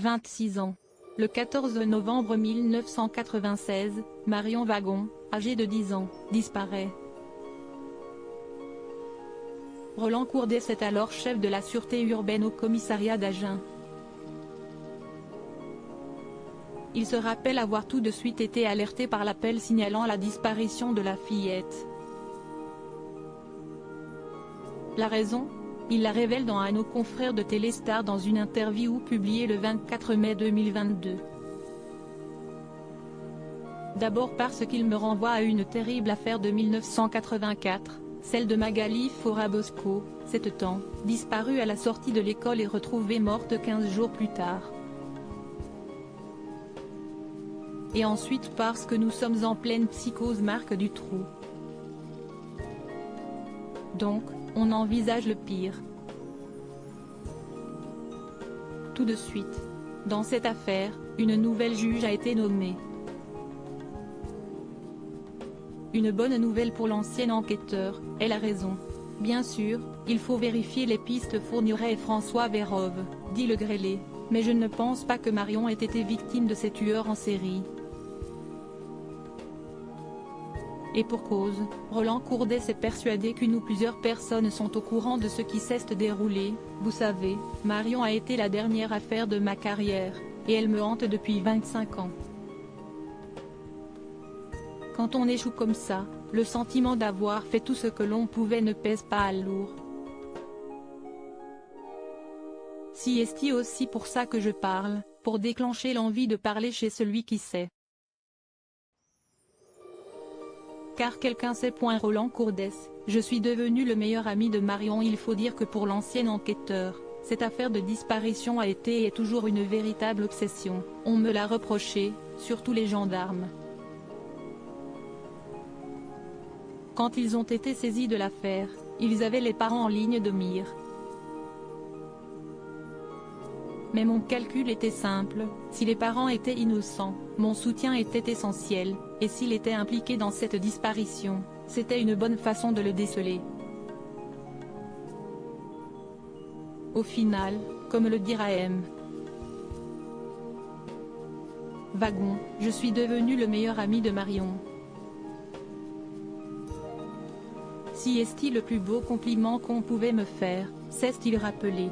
26 ans. Le 14 novembre 1996, Marion Wagon, âgée de 10 ans, disparaît. Roland Courdes est alors chef de la sûreté urbaine au commissariat d'Agen. Il se rappelle avoir tout de suite été alerté par l'appel signalant la disparition de la fillette. La raison? Il la révèle à nos confrères de Téléstar dans une interview publiée le 24 mai 2022. D'abord parce qu'il me renvoie à une terrible affaire de 1984, celle de Magali Fora-Bosco, 7 ans, disparue à la sortie de l'école et retrouvée morte 15 jours plus tard. Et ensuite parce que nous sommes en pleine psychose Marc Dutroux. Donc, on envisage le pire. Tout de suite. Dans cette affaire, une nouvelle juge a été nommée. Une bonne nouvelle pour l'ancien enquêteur, elle a raison. Bien sûr, il faut vérifier les pistes fournirait François Vérove, dit Le Grellet, mais je ne pense pas que Marion ait été victime de ces tueurs en série. Et pour cause, Roland Courdes est persuadé qu'une ou plusieurs personnes sont au courant de ce qui s'est déroulé. Vous savez, Marion a été la dernière affaire de ma carrière, et elle me hante depuis 25 ans. Quand on échoue comme ça, le sentiment d'avoir fait tout ce que l'on pouvait ne pèse pas à lourd. Si est-il aussi pour ça que je parle, pour déclencher l'envie de parler chez celui qui sait. Car quelqu'un sait. Roland Courdes, je suis devenu le meilleur ami de Marion. Il faut dire que pour l'ancien enquêteur, cette affaire de disparition a été et est toujours une véritable obsession. On me l'a reproché, surtout les gendarmes. Quand ils ont été saisis de l'affaire, ils avaient les parents en ligne de mire. Mais mon calcul était simple, si les parents étaient innocents, mon soutien était essentiel, et s'il était impliqué dans cette disparition, c'était une bonne façon de le déceler. Au final, comme le dira M. Wagon, je suis devenu le meilleur ami de Marion. Si est-il le plus beau compliment qu'on pouvait me faire, c'est-il rappelé.